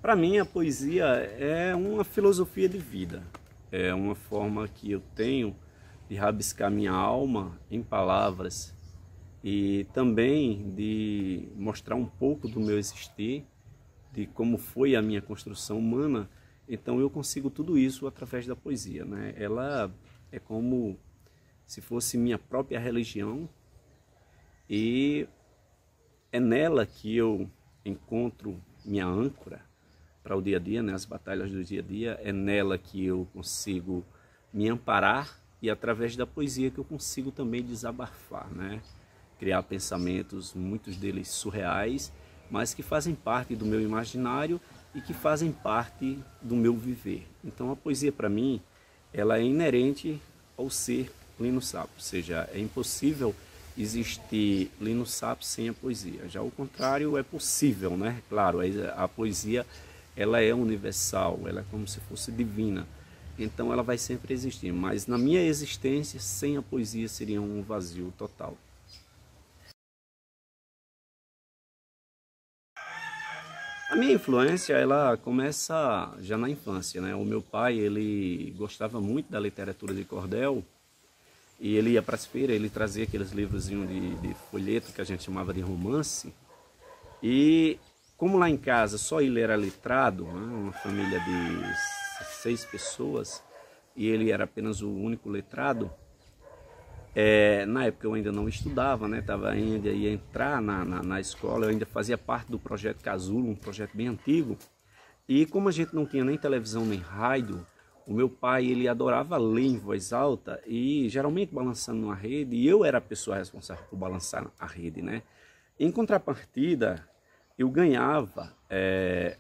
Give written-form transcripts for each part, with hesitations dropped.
Para mim, a poesia é uma filosofia de vida, é uma forma que eu tenho de rabiscar minha alma em palavras e também de mostrar um pouco do meu existir, de como foi a minha construção humana. Então eu consigo tudo isso através da poesia, né? Ela é como se fosse minha própria religião e é nela que eu encontro minha âncora para o dia a dia, né? As batalhas do dia a dia, é nela que eu consigo me amparar e através da poesia que eu consigo também desabafar, né? Criar pensamentos, muitos deles surreais, mas que fazem parte do meu imaginário e que fazem parte do meu viver. Então a poesia para mim, ela é inerente ao ser Lino Sapio, ou seja, é impossível existir Lino Sapio sem a poesia. Já o contrário é possível, né? Claro, a poesia ela é universal, ela é como se fosse divina. Então ela vai sempre existir, mas na minha existência, sem a poesia seria um vazio total. A minha influência, ela começa já na infância, né? O meu pai, ele gostava muito da literatura de cordel e ele ia para as feiras, ele trazia aqueles livrozinhos de folheto que a gente chamava de romance. E como lá em casa só ele era letrado, né? Uma família de 6 pessoas, e ele era apenas o único letrado, na época eu ainda não estudava, né? Ainda ia entrar na escola, eu ainda fazia parte do projeto Casulo, um projeto bem antigo. E como a gente não tinha nem televisão nem rádio, o meu pai ele adorava ler em voz alta e geralmente balançando numa rede, e eu era a pessoa responsável por balançar a rede, né? Em contrapartida, eu ganhava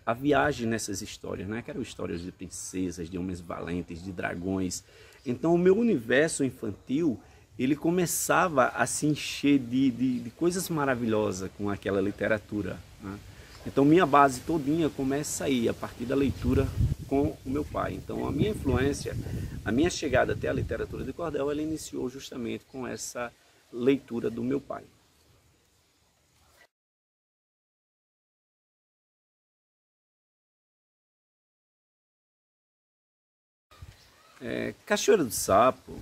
a viagem nessas histórias, né? Que eram histórias de princesas, de homens valentes, de dragões. Então o meu universo infantil ele começava a se encher de coisas maravilhosas com aquela literatura, né? Então minha base todinha começa aí a partir da leitura com o meu pai. Então a minha influência, a minha chegada até a literatura de cordel, ela iniciou justamente com essa leitura do meu pai. Cachoeira do Sapo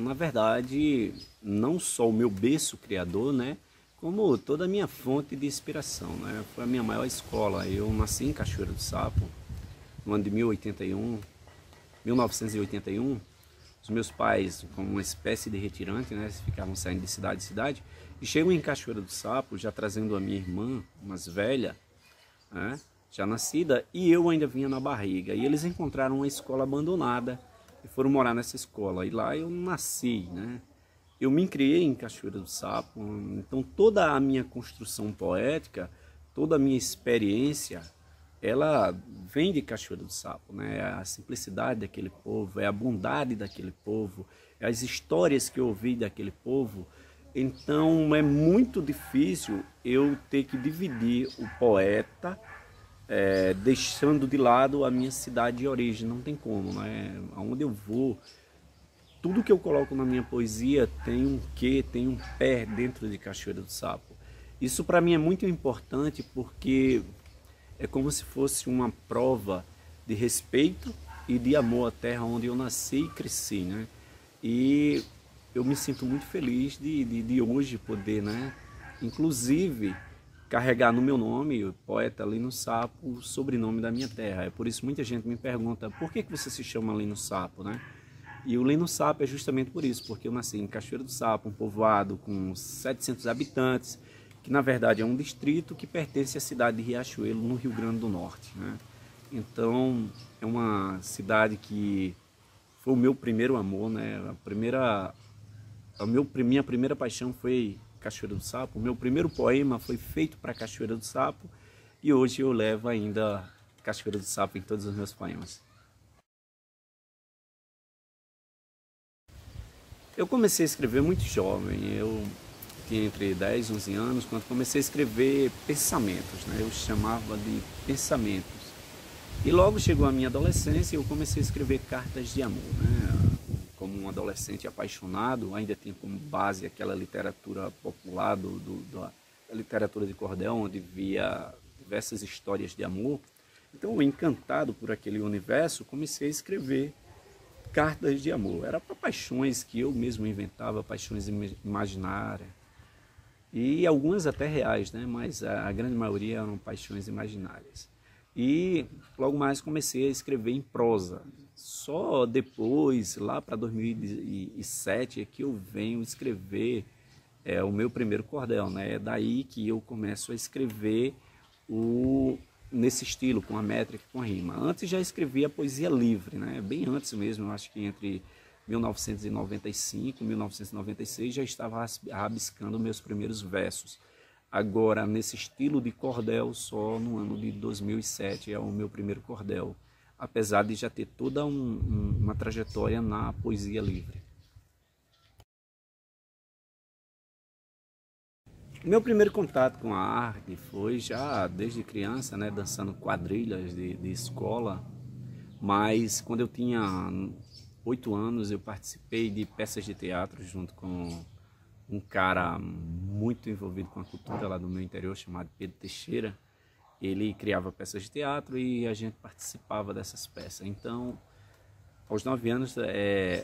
na verdade, não só o meu berço criador, né? Como toda a minha fonte de inspiração, né? Foi a minha maior escola. Eu nasci em Cachoeira do Sapo, no ano de 1981. Os meus pais, como uma espécie de retirante, né? Ficavam saindo de cidade em cidade. E chegam em Cachoeira do Sapo, já trazendo a minha irmã, mais velha, né? Já nascida, e eu ainda vinha na barriga. E eles encontraram uma escola abandonada e foram morar nessa escola. E lá eu nasci, né? Eu me criei em Cachoeira do Sapo, então toda a minha construção poética, toda a minha experiência, ela vem de Cachoeira do Sapo, né? É a simplicidade daquele povo, é a bondade daquele povo, é as histórias que eu ouvi daquele povo. Então é muito difícil eu ter que dividir o poeta deixando de lado a minha cidade de origem, não tem como, né? Aonde eu vou, tudo que eu coloco na minha poesia tem um quê, tem um pé dentro de Cachoeira do Sapo. Isso para mim é muito importante porque é como se fosse uma prova de respeito e de amor à terra onde eu nasci e cresci, né? E eu me sinto muito feliz de hoje poder, né? Inclusive carregar no meu nome, o poeta Lino Sapio, o sobrenome da minha terra. É por isso que muita gente me pergunta por que você se chama Lino Sapio, né? E o Lino Sapio é justamente por isso, porque eu nasci em Cachoeira do Sapo, um povoado com 700 habitantes, que na verdade é um distrito que pertence à cidade de Riachuelo, no Rio Grande do Norte, né? Então é uma cidade que foi o meu primeiro amor, né? Minha primeira paixão foi Cachoeira do Sapo. O meu primeiro poema foi feito para Cachoeira do Sapo e hoje eu levo ainda Cachoeira do Sapo em todos os meus poemas. Eu comecei a escrever muito jovem, eu tinha entre 10 e 11 anos, quando comecei a escrever pensamentos, né? Eu chamava de pensamentos. E logo chegou a minha adolescência e eu comecei a escrever cartas de amor, né? Como um adolescente apaixonado, ainda tinha como base aquela literatura popular da literatura de cordel, onde via diversas histórias de amor. Então, encantado por aquele universo, comecei a escrever cartas de amor. Era para paixões que eu mesmo inventava, paixões imaginárias. E algumas até reais, né? Mas a grande maioria eram paixões imaginárias. E logo mais comecei a escrever em prosa. Só depois, lá para 2007, é que eu venho escrever o meu primeiro cordel, né? É daí que eu começo a escrever nesse estilo, com a métrica, com a rima. Antes já escrevia poesia livre, né? Bem antes mesmo, eu acho que entre 1995 e 1996 já estava rabiscando meus primeiros versos. Agora, nesse estilo de cordel, só no ano de 2007 é o meu primeiro cordel, apesar de já ter toda uma trajetória na poesia livre. Meu primeiro contato com a arte foi já desde criança, né, dançando quadrilhas de escola, mas quando eu tinha 8 anos eu participei de peças de teatro junto com um cara muito envolvido com a cultura lá do meu interior, chamado Pedro Teixeira. Ele criava peças de teatro e a gente participava dessas peças. Então, aos 9 anos,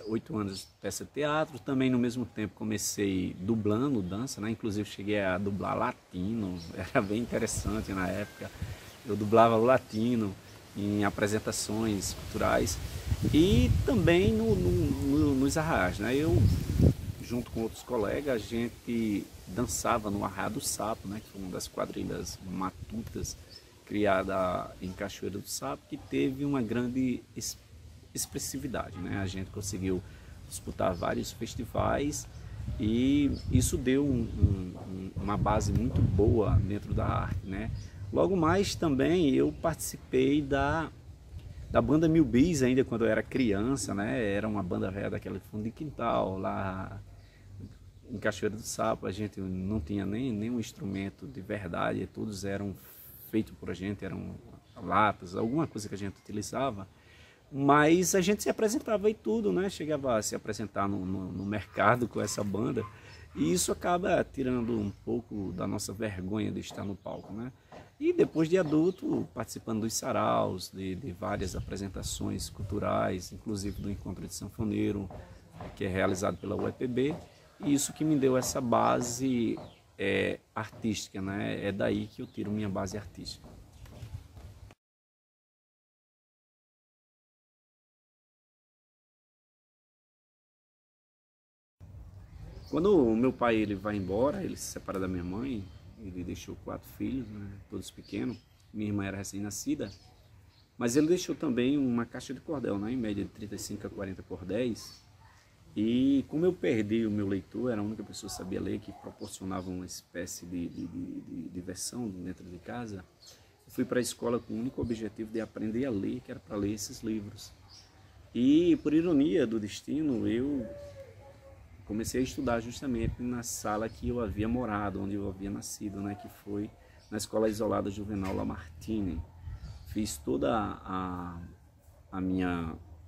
8 anos, peça de teatro. Também no mesmo tempo comecei dublando dança, né? Inclusive cheguei a dublar latino, era bem interessante na época. Eu dublava o latino em apresentações culturais e também nos arraiais, né? Eu, junto com outros colegas, a gente dançava no Arraial do Sapo, né? Que foi uma das quadrilhas matutas criada em Cachoeira do Sapo, que teve uma grande expressividade, né? A gente conseguiu disputar vários festivais e isso deu uma base muito boa dentro da arte, né? Logo mais também eu participei da banda Mil Bis ainda quando eu era criança, né? Era uma banda velha daquela de fundo de quintal lá em Cachoeira do Sapo. A gente não tinha nenhum instrumento de verdade, todos eram feitos por a gente, eram latas, alguma coisa que a gente utilizava. Mas a gente se apresentava e tudo, né? Chegava a se apresentar no mercado com essa banda. E isso acaba tirando um pouco da nossa vergonha de estar no palco, né? E depois de adulto, participando dos saraus, de várias apresentações culturais, inclusive do Encontro de Sanfoneiro, que é realizado pela UEPB. E isso que me deu essa base artística, né? É daí que eu tiro minha base artística. Quando o meu pai ele vai embora, ele se separa da minha mãe, ele deixou 4 filhos, né, todos pequenos. Minha irmã era recém-nascida, mas ele deixou também uma caixa de cordel, né, em média de 35 a 40 cordéis. E como eu perdi o meu leitor, era a única pessoa que sabia ler, que proporcionava uma espécie de diversão dentro de casa, eu fui para a escola com o único objetivo de aprender a ler, que era para ler esses livros. E por ironia do destino, eu comecei a estudar justamente na sala que eu havia morado, onde eu havia nascido, né, que foi na Escola Isolada Juvenal Lamartine. Fiz toda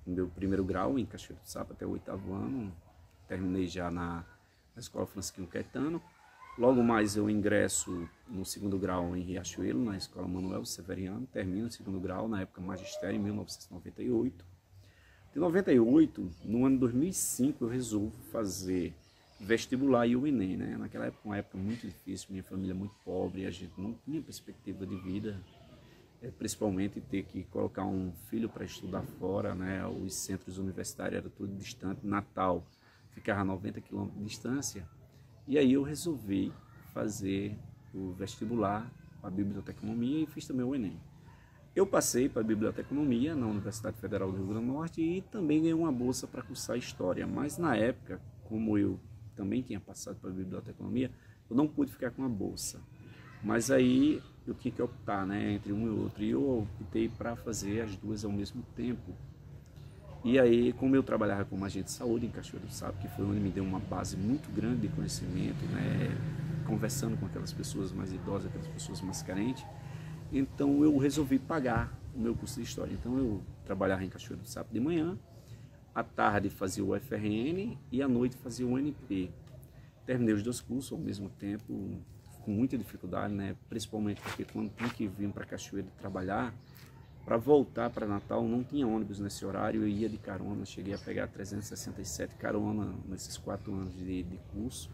o meu primeiro grau em Cachoeira do Sapo até o 8º ano, terminei já na Escola Francisquinho Caetano. Logo mais eu ingresso no 2º grau em Riachuelo, na Escola Manuel Severiano, termino o 2º grau, na época magistério, em 1998. Em 98, no ano de 2005, eu resolvo fazer vestibular e o Enem, né? Naquela época, uma época muito difícil, minha família muito pobre, a gente não tinha perspectiva de vida, principalmente ter que colocar um filho para estudar fora, né? Os centros universitários eram tudo distante, Natal ficava a 90 quilômetros de distância, e aí eu resolvi fazer o vestibular para a biblioteconomia e fiz também o Enem. Eu passei para a biblioteconomia na Universidade Federal do Rio Grande do Norte e também ganhei uma bolsa para cursar História. Mas na época, como eu também tinha passado para a biblioteconomia, eu não pude ficar com a bolsa. Mas aí eu tinha que optar, né, entre um e outro. E eu optei para fazer as duas ao mesmo tempo. E aí, como eu trabalhava como agente de saúde em Cachoeira do Sapo, que foi onde me deu uma base muito grande de conhecimento, né, conversando com aquelas pessoas mais idosas, aquelas pessoas mais carentes, então eu resolvi pagar o meu curso de História. Então eu trabalhava em Cachoeira do Sapo de manhã, à tarde fazia o FRN e à noite fazia o UNP. Terminei os 2 cursos ao mesmo tempo, com muita dificuldade, né? Principalmente porque quando tinha que vir para Cachoeira trabalhar, Para voltar para Natal não tinha ônibus nesse horário, eu ia de carona, cheguei a pegar 367 carona nesses 4 anos de curso.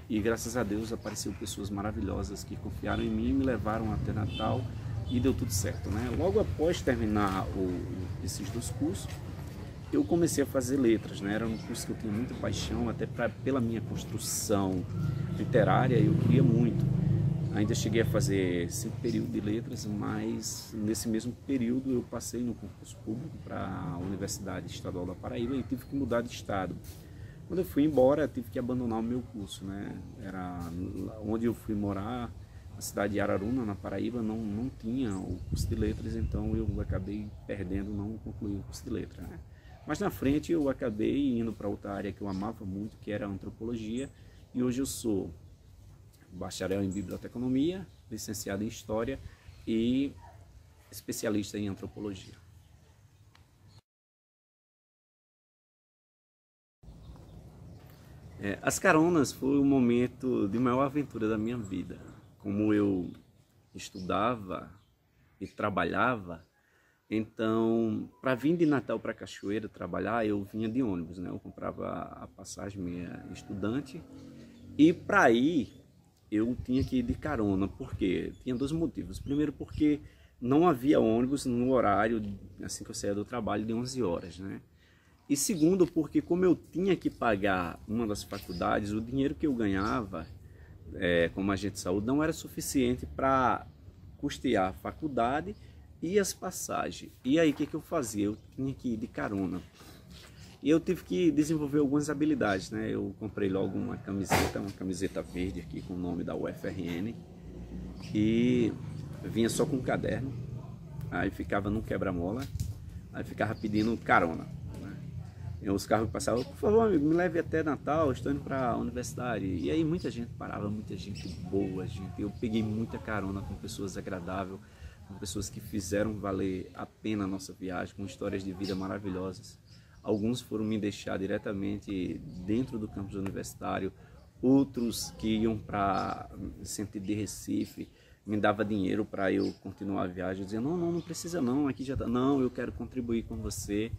E graças a Deus apareceram pessoas maravilhosas que confiaram em mim e me levaram até Natal e deu tudo certo, né? Logo após terminar esses 2 cursos, eu comecei a fazer letras, né? Era um curso que eu tinha muita paixão, até pela minha construção literária, eu queria muito. Ainda cheguei a fazer 5 períodos de letras, mas nesse mesmo período eu passei no concurso público para a Universidade Estadual da Paraíba e tive que mudar de estado. Quando eu fui embora, tive que abandonar o meu curso, né? Era onde eu fui morar, a cidade de Araruna, na Paraíba, não tinha o curso de letras, então eu acabei perdendo, não concluí o curso de letras, né? Mas na frente eu acabei indo para outra área que eu amava muito, que era a antropologia, e hoje eu sou bacharel em biblioteconomia, licenciado em história e especialista em antropologia. As caronas foi o momento de maior aventura da minha vida. Como eu estudava e trabalhava, então, para vir de Natal para Cachoeira trabalhar, eu vinha de ônibus, né? Eu comprava a passagem minha estudante e para ir eu tinha que ir de carona, porque tinha 2 motivos. Primeiro, porque não havia ônibus no horário, assim que eu saía do trabalho, de 11 horas, né? E segundo, porque como eu tinha que pagar uma das faculdades, o dinheiro que eu ganhava como agente de saúde não era suficiente para custear a faculdade e as passagens. E aí o que eu fazia? Eu tinha que ir de carona. E eu tive que desenvolver algumas habilidades, né? Eu comprei logo uma camiseta verde aqui com o nome da UFRN. E vinha só com um caderno. Aí ficava num quebra-mola. Aí ficava pedindo carona. E os carros passavam, por favor, amigo, me leve até Natal, estou indo para a universidade. E aí muita gente parava, muita gente boa, gente. Eu peguei muita carona com pessoas agradáveis, com pessoas que fizeram valer a pena a nossa viagem, com histórias de vida maravilhosas. Alguns foram me deixar diretamente dentro do campus universitário, outros que iam para sentido de Recife, me dava dinheiro para eu continuar a viagem, eu dizia, não precisa não, aqui já tá, não, eu quero contribuir com você.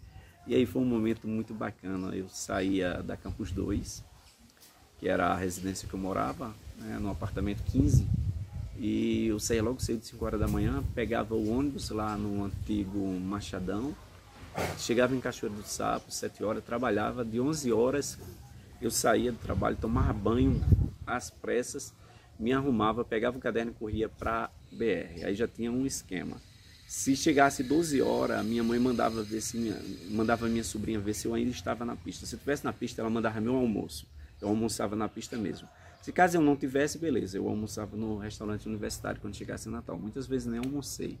E aí foi um momento muito bacana, eu saía da Campus 2, que era a residência que eu morava, né, no apartamento 15, e eu saía logo cedo, 5 horas da manhã, pegava o ônibus lá no antigo Machadão, chegava em Cachoeira do Sapo, 7 horas, trabalhava, de 11 horas eu saía do trabalho, tomava banho às pressas, me arrumava, pegava o caderno e corria para BR, aí já tinha um esquema. Se chegasse 12 horas, minha mãe mandava minha sobrinha ver se eu ainda estava na pista. Se eu estivesse na pista, ela mandava meu almoço. Eu almoçava na pista mesmo. Se caso eu não tivesse, beleza, eu almoçava no restaurante universitário quando chegasse em Natal. Muitas vezes nem almocei.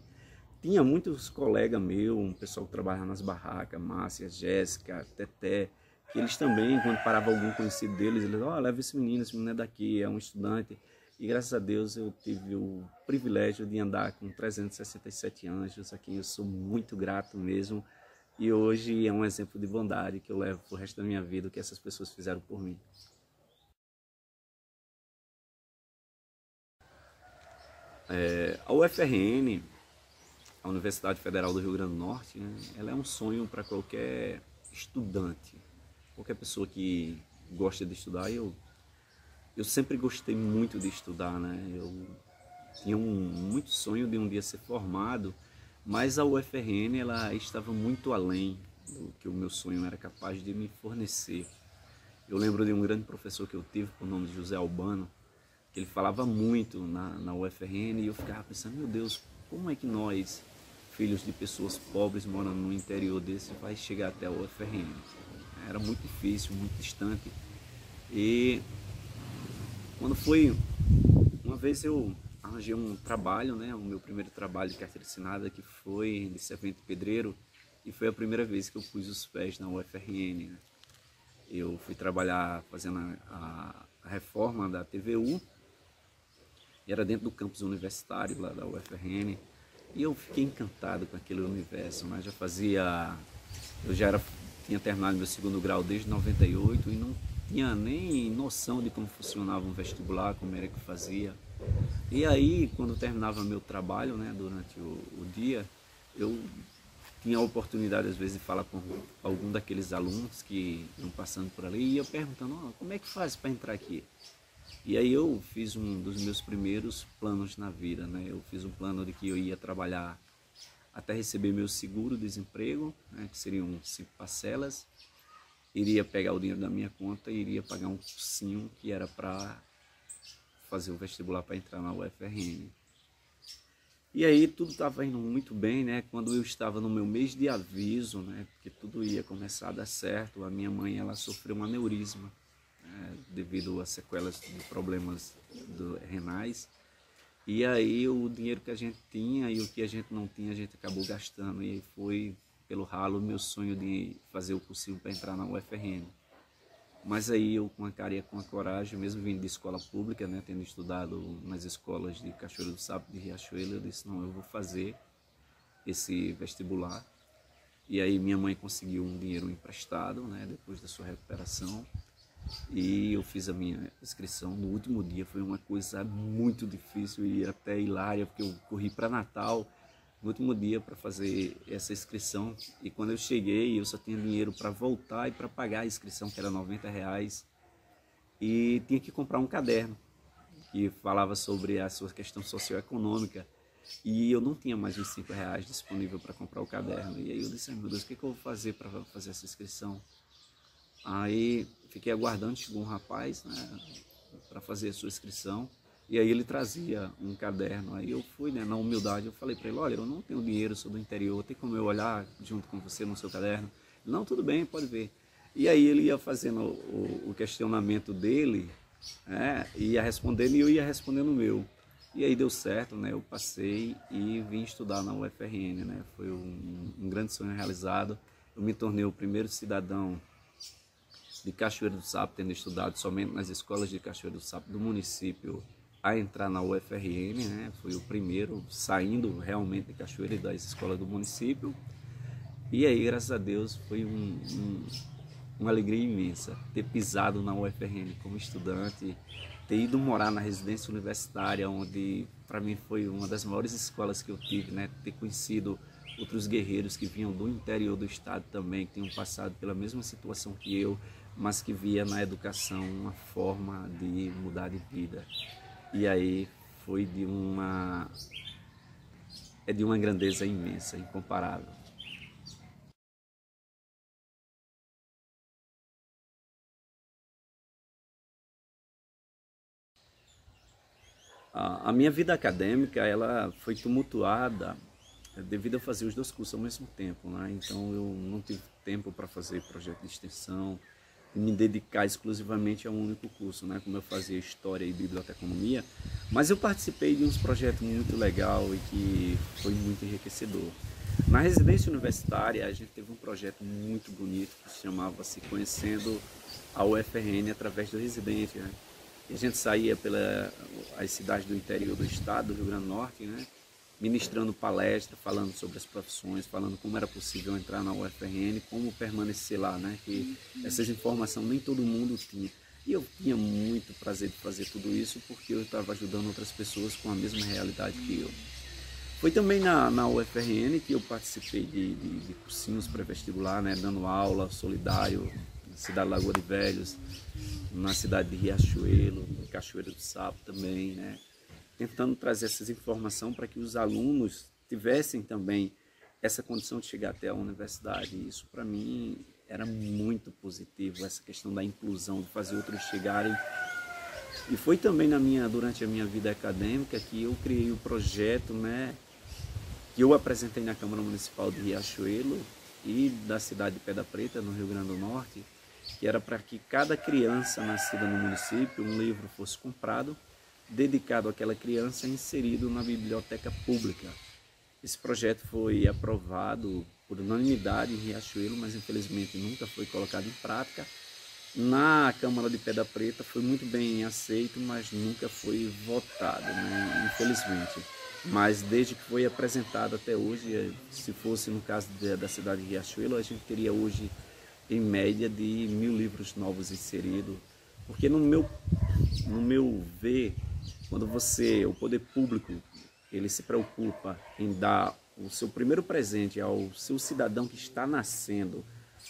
Tinha muitos colegas meus, um pessoal que trabalhava nas barracas, Márcia, Jéssica, Teté, que eles também, quando parava algum conhecido deles, eles diziam, leva esse menino é daqui, é um estudante. E graças a Deus eu tive o privilégio de andar com 367 anjos, a quem eu sou muito grato mesmo. E hoje é um exemplo de bondade que eu levo para o resto da minha vida, o que essas pessoas fizeram por mim. A UFRN, a Universidade Federal do Rio Grande do Norte, né, ela é um sonho para qualquer estudante, qualquer pessoa que gosta de estudar. Eu sempre gostei muito de estudar, né? Eu tinha muito sonho de um dia ser formado, mas a UFRN ela estava muito além do que o meu sonho era capaz de me fornecer. Eu lembro de um grande professor que eu tive, por nome de José Albano, que ele falava muito na UFRN e eu ficava pensando, meu Deus, como é que nós, filhos de pessoas pobres morando no interior desse, vai chegar até a UFRN? Era muito difícil, muito distante. E quando foi, uma vez eu arranjei um trabalho, né, o meu primeiro trabalho de carteira assinada, que foi de servente pedreiro, e foi a primeira vez que eu pus os pés na UFRN, né? Eu fui trabalhar fazendo a reforma da TVU, e era dentro do campus universitário lá da UFRN, e eu fiquei encantado com aquele universo, né? Tinha terminado meu 2º grau desde 98 e não tinha nem noção de como funcionava um vestibular, como era que fazia. E aí, quando terminava meu trabalho, né, durante o dia, eu tinha a oportunidade, às vezes, de falar com algum daqueles alunos que iam passando por ali e ia perguntando, oh, como é que faz para entrar aqui? E aí eu fiz um dos meus primeiros planos na vida, né? Eu fiz um plano de que eu ia trabalhar até receber meu seguro-desemprego, né? Que seriam 5 parcelas, iria pegar o dinheiro da minha conta e iria pagar um cursinho que era para fazer o vestibular para entrar na UFRN. E aí tudo estava indo muito bem, né? Quando eu estava no meu mês de aviso, né? Porque tudo ia começar a dar certo, a minha mãe ela sofreu um aneurisma, né? Devido a sequelas de problemas renais. E aí o dinheiro que a gente tinha e o que a gente não tinha, a gente acabou gastando. E aí foi pelo ralo o meu sonho de fazer o possível para entrar na UFRN. Mas aí eu, com a cara e com a coragem, mesmo vindo de escola pública, né, tendo estudado nas escolas de Cachoeiro do Sapo, de Riachuelo, eu disse, não, eu vou fazer esse vestibular. E aí minha mãe conseguiu um dinheiro emprestado, né, depois da sua recuperação. E eu fiz a minha inscrição no último dia, foi uma coisa muito difícil e até hilária, porque eu corri para Natal no último dia para fazer essa inscrição. E quando eu cheguei, eu só tinha dinheiro para voltar e para pagar a inscrição, que era R$90. E tinha que comprar um caderno que falava sobre a sua questão socioeconômica. E eu não tinha mais uns R$5 disponível para comprar o caderno. E aí eu disse, meu Deus, o que eu vou fazer para fazer essa inscrição? Aí fiquei aguardando, chegou um rapaz, né, para fazer a sua inscrição. E aí ele trazia um caderno. Aí eu fui, né, na humildade, eu falei para ele, olha, eu não tenho dinheiro, sou do interior, tem como eu olhar junto com você no seu caderno? Não, tudo bem, pode ver. E aí ele ia fazendo o questionamento dele, né, ia respondendo e eu ia respondendo o meu. E aí deu certo, né, eu passei e vim estudar na UFRN, né, foi um grande sonho realizado. Eu me tornei o primeiro cidadão de Cachoeiro do Sapo, tendo estudado somente nas escolas de Cachoeiro do Sapo do município, a entrar na UFRN, né? Fui o primeiro saindo realmente de Cachoeiro e das escolas do município. E aí, graças a Deus, foi uma alegria imensa ter pisado na UFRN como estudante, ter ido morar na residência universitária, onde para mim foi uma das maiores escolas que eu tive, né? Ter conhecido outros guerreiros que vinham do interior do estado também, que tinham passado pela mesma situação que eu, mas que via na educação uma forma de mudar de vida. E aí foi de uma grandeza imensa, incomparável. A minha vida acadêmica ela foi tumultuada devido a fazer os 2 cursos ao mesmo tempo, né? Então eu não tive tempo para fazer projeto de extensão, me dedicar exclusivamente a um único curso, né? Como eu fazia História e Biblioteconomia, mas eu participei de uns projetos muito legais e que foi muito enriquecedor. Na residência universitária, a gente teve um projeto muito bonito que se chamava-se Conhecendo a UFRN através do residente, né? E a gente saía pelas cidades do interior do estado, do Rio Grande do Norte, né? Ministrando palestra, falando sobre as profissões, falando como era possível entrar na UFRN, como permanecer lá, né? Que essas informações nem todo mundo tinha. E eu tinha muito prazer de fazer tudo isso porque eu estava ajudando outras pessoas com a mesma realidade que eu. Foi também na UFRN que eu participei de cursinhos pré-vestibular, né? Dando aula, solidário, na cidade de Lagoa de Velhos, na cidade de Riachuelo, em Cachoeiro do Sapo também, né? Tentando trazer essas informações para que os alunos tivessem também essa condição de chegar até a universidade. E isso para mim era muito positivo, essa questão da inclusão, de fazer outros chegarem. E foi também durante a minha vida acadêmica que eu criei o projeto, né, que eu apresentei na Câmara Municipal de Riachuelo e da cidade de Pedra Preta, no Rio Grande do Norte, que era para que cada criança nascida no município, um livro fosse comprado, dedicado àquela criança e inserido na biblioteca pública. Esse projeto foi aprovado por unanimidade em Riachuelo, mas infelizmente nunca foi colocado em prática. Na Câmara de Pedra Preta foi muito bem aceito, mas nunca foi votado, né? Infelizmente. Mas desde que foi apresentado até hoje, se fosse no caso da cidade de Riachuelo, a gente teria hoje em média de 1000 livros novos inseridos. Porque no meu ver, quando o poder público, ele se preocupa em dar o seu primeiro presente ao seu cidadão que está nascendo,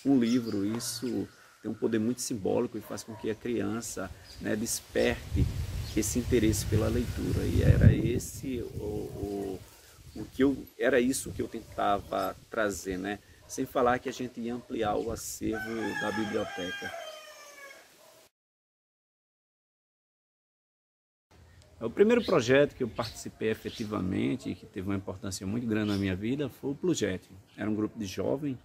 um livro, isso tem um poder muito simbólico e faz com que a criança, né, desperte esse interesse pela leitura. E era esse era isso que eu tentava trazer, né? Sem falar que a gente ia ampliar o acervo da biblioteca. O primeiro projeto que eu participei efetivamente e que teve uma importância muito grande na minha vida foi o Plujet. Era um grupo de jovens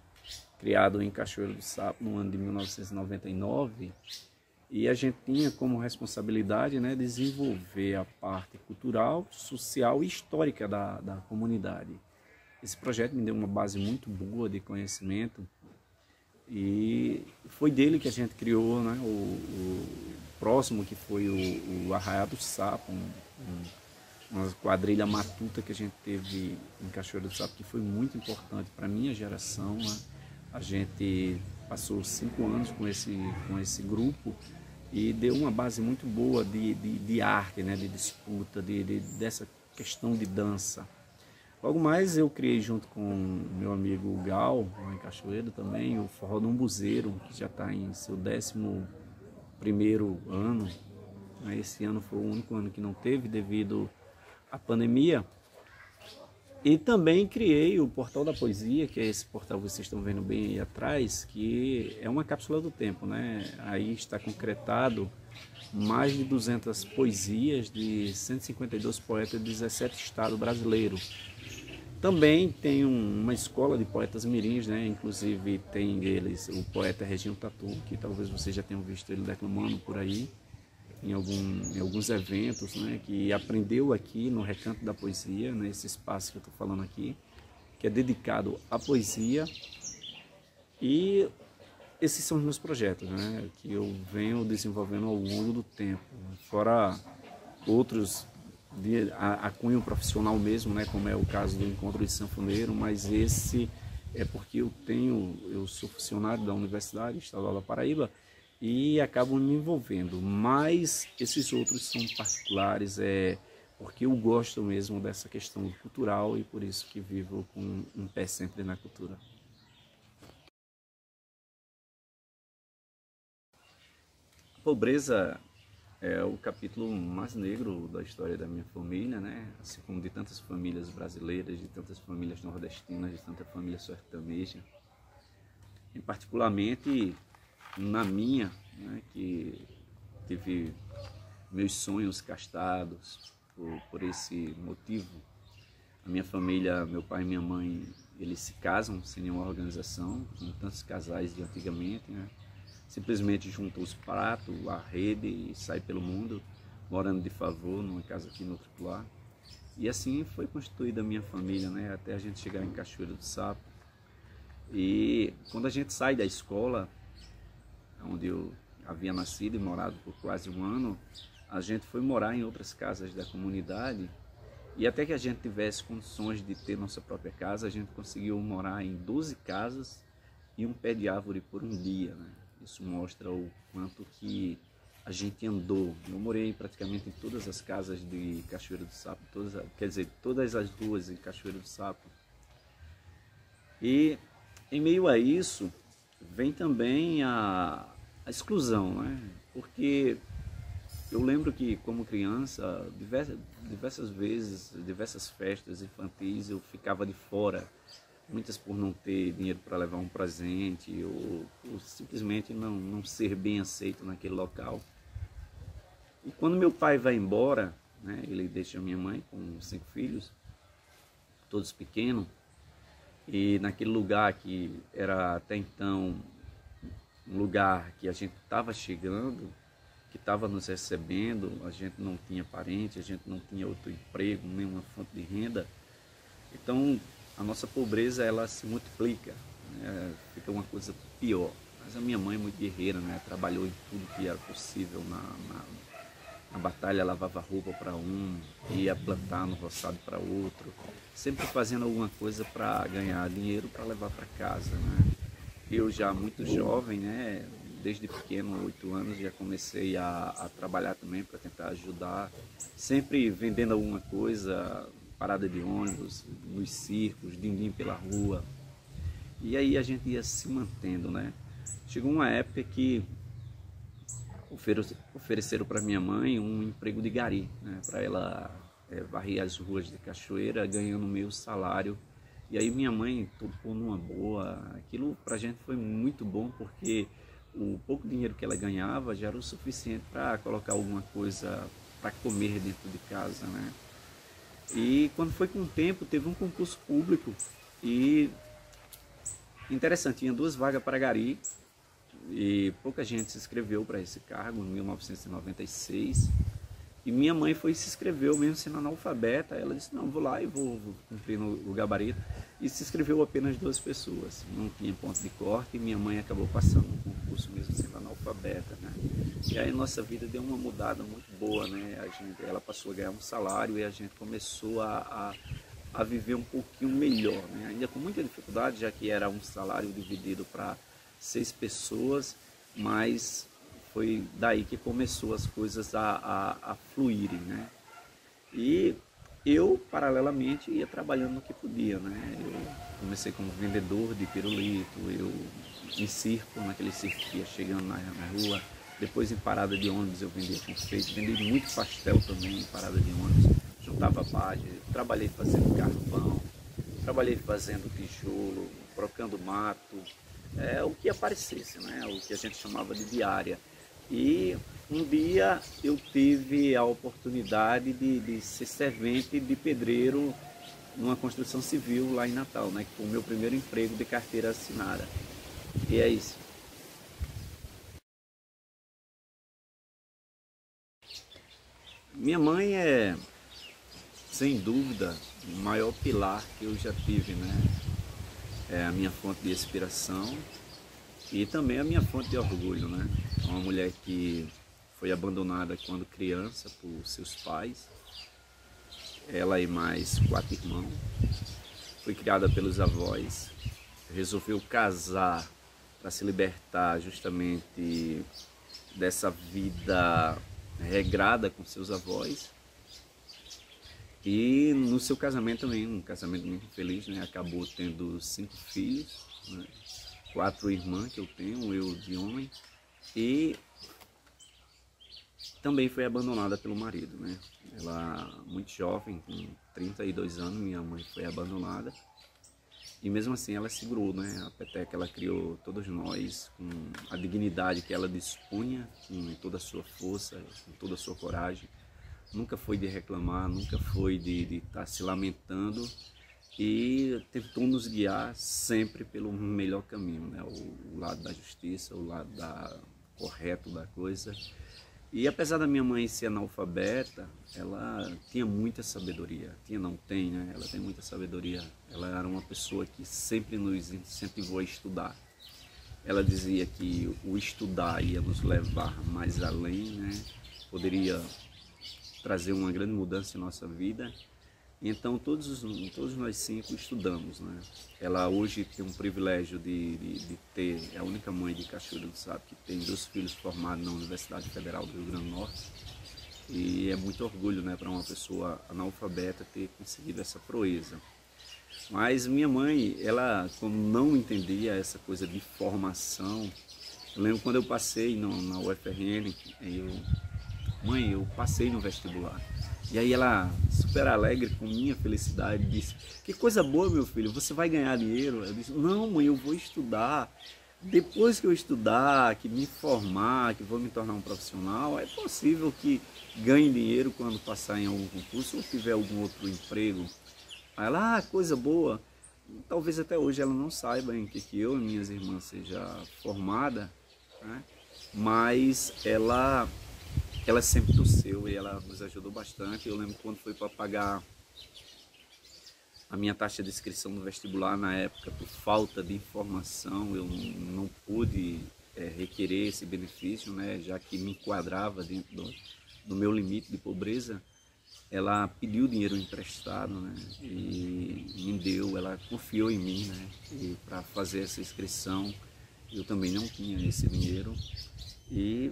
criado em Cachoeiro do Sapo no ano de 1999, e a gente tinha como responsabilidade, né, desenvolver a parte cultural, social e histórica da comunidade. Esse projeto me deu uma base muito boa de conhecimento e foi dele que a gente criou, né, o próximo, que foi o Arraial do Sapo, uma quadrilha matuta que a gente teve em Cachoeiro do Sapo, que foi muito importante para a minha geração, né? A gente passou 5 anos com esse grupo e deu uma base muito boa de arte, né? De disputa, dessa questão de dança. Logo mais eu criei junto com meu amigo Gal, em Cachoeiro também, o Forró do Umbuzeiro, que já está em seu 11º ano. Esse ano foi o único ano que não teve devido à pandemia. E também criei o Portal da Poesia, que é esse portal que vocês estão vendo bem aí atrás, que é uma cápsula do tempo, né? Aí está concretado mais de 200 poesias de 152 poetas de 17 estados brasileiros. Também tem uma escola de poetas mirins, né? Inclusive tem eles o poeta Reginho Tatu, que talvez vocês já tenham visto ele declamando por aí, em alguns eventos, né, que aprendeu aqui no Recanto da Poesia, nesse espaço que eu estou falando aqui, que é dedicado à poesia. E esses são os meus projetos, né, que eu venho desenvolvendo ao longo do tempo, fora outros a cunho profissional mesmo, né, como é o caso do Encontro de Sanfoneiro, mas esse é porque eu sou funcionário da Universidade Estadual da Paraíba, e acabam me envolvendo, mas esses outros são particulares, porque eu gosto mesmo dessa questão cultural e por isso que vivo com um pé sempre na cultura. A pobreza é o capítulo mais negro da história da minha família, né? Assim como de tantas famílias brasileiras, de tantas famílias nordestinas, de tanta família sertaneja. E particularmente na minha, né, que tive meus sonhos castrados por esse motivo. A minha família, meu pai e minha mãe, eles se casam sem nenhuma organização, como tantos casais de antigamente, né? Simplesmente juntam os pratos, a rede e sai pelo mundo, morando de favor numa casa aqui no Tripular. E assim foi constituída a minha família, né, até a gente chegar em Cachoeiro do Sapo. E quando a gente sai da escola, onde eu havia nascido e morado por quase um ano, a gente foi morar em outras casas da comunidade, e até que a gente tivesse condições de ter nossa própria casa, a gente conseguiu morar em 12 casas e um pé de árvore por um dia, né? Isso mostra o quanto que a gente andou. Eu morei praticamente em todas as casas de Cachoeiro do Sapo, todas as ruas em Cachoeiro do Sapo. E em meio a isso, vem também a exclusão, né? Porque eu lembro que, como criança, diversas vezes, diversas festas infantis, eu ficava de fora, muitas por não ter dinheiro para levar um presente, ou simplesmente não ser bem aceito naquele local. E quando meu pai vai embora, né, ele deixa minha mãe com 5 filhos, todos pequenos, e naquele lugar que era até então um lugar que a gente estava chegando, que estava nos recebendo, a gente não tinha parente, a gente não tinha outro emprego, nenhuma fonte de renda. Então a nossa pobreza, ela se multiplica, né? Fica uma coisa pior. Mas a minha mãe, muito guerreira, né, trabalhou em tudo que era possível na batalha, lavava roupa para um, ia plantar no roçado para outro, sempre fazendo alguma coisa para ganhar dinheiro para levar para casa, né? Eu já muito jovem, né, desde pequeno, 8 anos, já comecei a trabalhar também para tentar ajudar, sempre vendendo alguma coisa, parada de ônibus, nos circos, din-din pela rua. E aí a gente ia se mantendo, né? Chegou uma época que ofereceram para minha mãe um emprego de gari, né? Para ela varrer as ruas de Cachoeira, ganhando meio salário. E aí minha mãe topou numa boa. Aquilo pra gente foi muito bom, porque o pouco dinheiro que ela ganhava já era o suficiente para colocar alguma coisa para comer dentro de casa, né? E quando foi com o tempo, teve um concurso público e interessante, tinha 2 vagas para gari e pouca gente se inscreveu para esse cargo em 1996. E minha mãe foi e se inscreveu, mesmo sendo analfabeta. Ela disse, não, vou lá e vou cumprir o gabarito. E se inscreveu apenas 2 pessoas. Não tinha ponto de corte e minha mãe acabou passando no concurso mesmo sendo analfabeta, né? E aí nossa vida deu uma mudada muito boa, né? Ela passou a ganhar um salário e a gente começou a viver um pouquinho melhor, né? Ainda com muita dificuldade, já que era um salário dividido para 6 pessoas, mas foi daí que começou as coisas a fluírem, né? E eu, paralelamente, ia trabalhando no que podia, né? Eu comecei como vendedor de pirulito, eu em circo, naquele circo que ia chegando na rua. Depois em parada de ônibus eu vendia confeito, vendi muito pastel também em parada de ônibus, juntava base, trabalhei fazendo carvão, trabalhei fazendo tijolo, trocando mato, o que aparecesse, né? O que a gente chamava de diária. E um dia eu tive a oportunidade de ser servente de pedreiro numa construção civil lá em Natal, né? Que foi o meu primeiro emprego de carteira assinada. E é isso. Minha mãe é, sem dúvida, o maior pilar que eu já tive, né? É a minha fonte de inspiração e também a minha fonte de orgulho, né? É uma mulher que foi abandonada quando criança por seus pais, ela e mais 4 irmãos, foi criada pelos avós, resolveu casar para se libertar justamente dessa vida regrada com seus avós. E no seu casamento também, um casamento muito feliz, né? Acabou tendo 5 filhos, né? 4 irmãs que eu tenho, eu de homem, e também foi abandonada pelo marido, né? Ela, muito jovem, com 32 anos, minha mãe foi abandonada. E mesmo assim ela segurou, né? A peteca, ela criou todos nós com a dignidade que ela dispunha, com toda a sua força, com toda a sua coragem. Nunca foi de reclamar, nunca foi de estar se lamentando e tentou nos guiar sempre pelo melhor caminho, né? O lado da justiça, o lado correto da coisa. E apesar da minha mãe ser analfabeta, ela tinha muita sabedoria. Não tem, né? Ela tem muita sabedoria. Ela era uma pessoa que sempre nos incentivou a estudar. Ela dizia que o estudar ia nos levar mais além, né? Poderia trazer uma grande mudança em nossa vida. Então todos nós 5 estudamos, né? Ela hoje tem um privilégio de ter, é a única mãe de Cachoeira do Sapo que tem 2 filhos formados na Universidade Federal do Rio Grande do Norte. E é muito orgulho, né, para uma pessoa analfabeta ter conseguido essa proeza. Mas minha mãe, ela, como não entendia essa coisa de formação, eu lembro quando eu passei na UFRN, mãe, eu passei no vestibular. E aí ela, super alegre com minha felicidade, disse, que coisa boa, meu filho, você vai ganhar dinheiro? Eu disse, não, mãe, eu vou estudar. Depois que eu estudar, que me formar, que vou me tornar um profissional, é possível que ganhe dinheiro quando passar em algum concurso ou tiver algum outro emprego. Aí ela, coisa boa. Talvez até hoje ela não saiba em que eu e minhas irmãs seja formada, né? Mas ela sempre torceu e ela nos ajudou bastante. Eu lembro quando foi para pagar a minha taxa de inscrição no vestibular na época, por falta de informação, eu não pude requerer esse benefício, né, já que me enquadrava dentro do meu limite de pobreza. Ela pediu dinheiro emprestado, né, e me deu, ela confiou em mim, né, para fazer essa inscrição. Eu também não tinha esse dinheiro e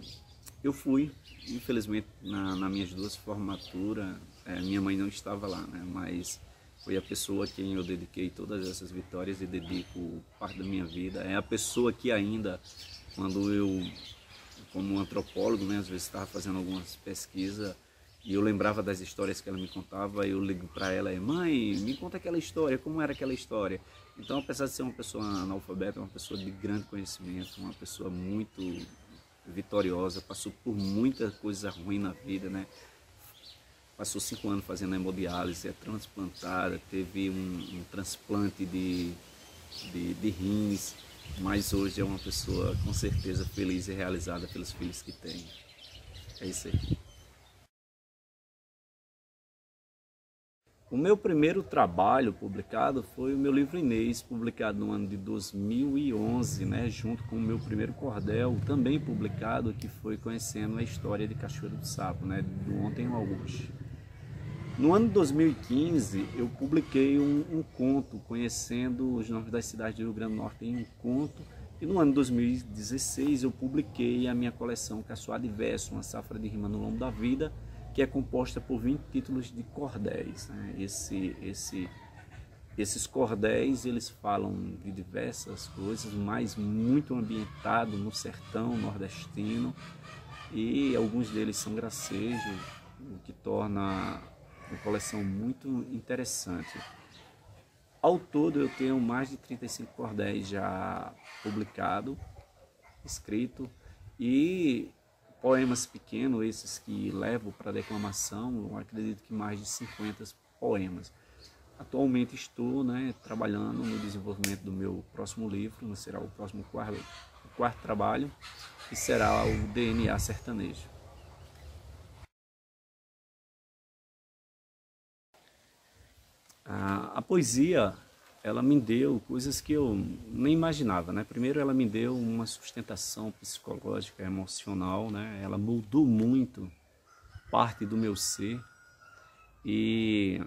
Eu fui, infelizmente, nas minhas duas formaturas, minha mãe não estava lá, né? Mas foi a pessoa a quem eu dediquei todas essas vitórias e dedico parte da minha vida. É a pessoa que ainda, quando eu, como antropólogo, né, às vezes estava fazendo algumas pesquisas e eu lembrava das histórias que ela me contava, eu ligo para ela e, mãe, me conta aquela história, como era aquela história? Então, apesar de ser uma pessoa analfabeta, é uma pessoa de grande conhecimento, uma pessoa muito vitoriosa, passou por muita coisa ruim na vida, né? Passou 5 anos fazendo hemodiálise, é transplantada, teve um transplante de rins, mas hoje é uma pessoa com certeza feliz e realizada pelos filhos que tem. É isso aí. O meu primeiro trabalho publicado foi o meu livro Inês, publicado no ano de 2011, né, junto com o meu primeiro cordel, também publicado, que foi Conhecendo a História de Cachoeira do Sapo, né, do ontem ao hoje. No ano de 2015, eu publiquei um conto, Conhecendo os Nomes das Cidades do Rio Grande do Norte em um conto, e no ano de 2016 eu publiquei a minha coleção Caçoada e Verso, uma safra de rima no longo da vida, que é composta por 20 títulos de cordéis, né? Esses cordéis, eles falam de diversas coisas, mas muito ambientado no sertão nordestino, e alguns deles são gracejos, o que torna uma coleção muito interessante. Ao todo eu tenho mais de 35 cordéis já publicado, escrito, e poemas pequenos, esses que levo para declamação, eu acredito que mais de 50 poemas. Atualmente estou, né, trabalhando no desenvolvimento do meu próximo livro, será o próximo quarto trabalho, que será o DNA sertanejo. A poesia, ela me deu coisas que eu nem imaginava, né? Primeiro, ela me deu uma sustentação psicológica, emocional, né? Ela mudou muito parte do meu ser, e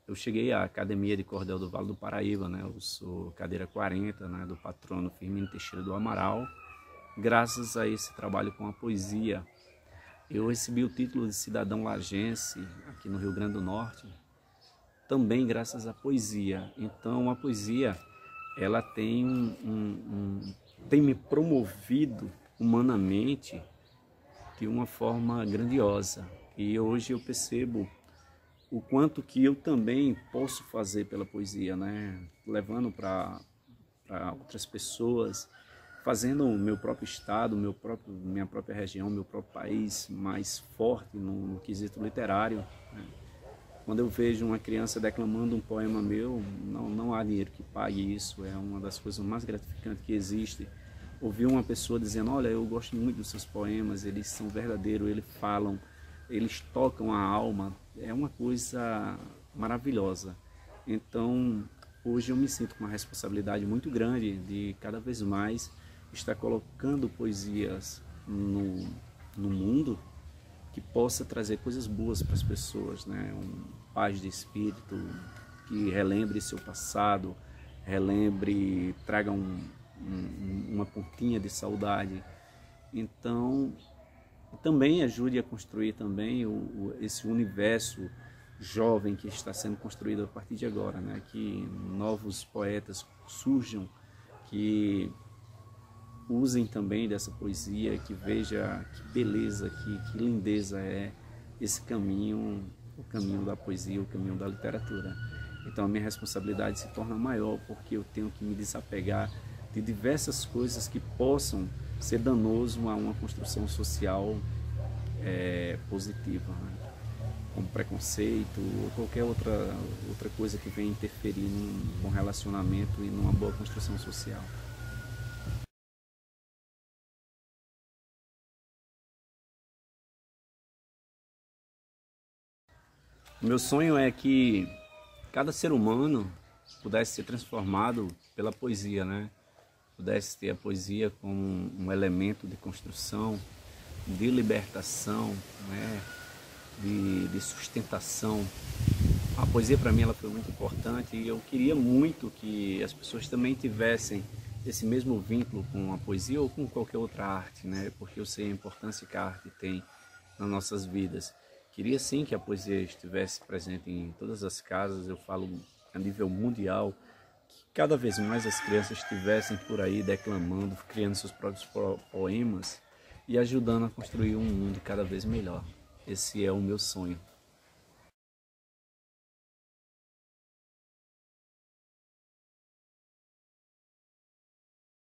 eu cheguei à Academia de Cordel do Vale do Paraíba, né? Eu sou cadeira 40, né, do patrono Firmino Teixeira do Amaral. Graças a esse trabalho com a poesia, eu recebi o título de cidadão lagense aqui no Rio Grande do Norte, também graças à poesia. Então a poesia, ela tem me promovido humanamente de uma forma grandiosa, e hoje eu percebo o quanto que eu também posso fazer pela poesia, né? Levando para outras pessoas, fazendo o meu próprio estado, minha própria região, meu próprio país mais forte no quesito literário, né? Quando eu vejo uma criança declamando um poema meu, não há dinheiro que pague isso. É uma das coisas mais gratificantes que existe. Ouvir uma pessoa dizendo, olha, eu gosto muito dos seus poemas, eles são verdadeiros, eles falam, eles tocam a alma, é uma coisa maravilhosa. Então, hoje eu me sinto com uma responsabilidade muito grande de cada vez mais estar colocando poesias no mundo, que possa trazer coisas boas para as pessoas, né? Paz de espírito, que relembre seu passado, traga uma pontinha de saudade. Então, também ajude a construir também esse universo jovem que está sendo construído a partir de agora, né? Que novos poetas surjam, que usem também dessa poesia, que veja que beleza, que lindeza é esse caminho, o caminho da poesia, o caminho da literatura. Então a minha responsabilidade se torna maior, porque eu tenho que me desapegar de diversas coisas que possam ser danoso a uma construção social positiva, né? Como preconceito ou qualquer outra coisa que venha interferir num bom relacionamento e numa boa construção social. O meu sonho é que cada ser humano pudesse ser transformado pela poesia, né? Pudesse ter a poesia como um elemento de construção, de libertação, né? de sustentação. A poesia para mim ela foi muito importante, e eu queria muito que as pessoas também tivessem esse mesmo vínculo com a poesia ou com qualquer outra arte, né? Porque eu sei a importância que a arte tem nas nossas vidas. Queria sim que a poesia estivesse presente em todas as casas, eu falo a nível mundial, que cada vez mais as crianças estivessem por aí declamando, criando seus próprios poemas e ajudando a construir um mundo cada vez melhor. Esse é o meu sonho.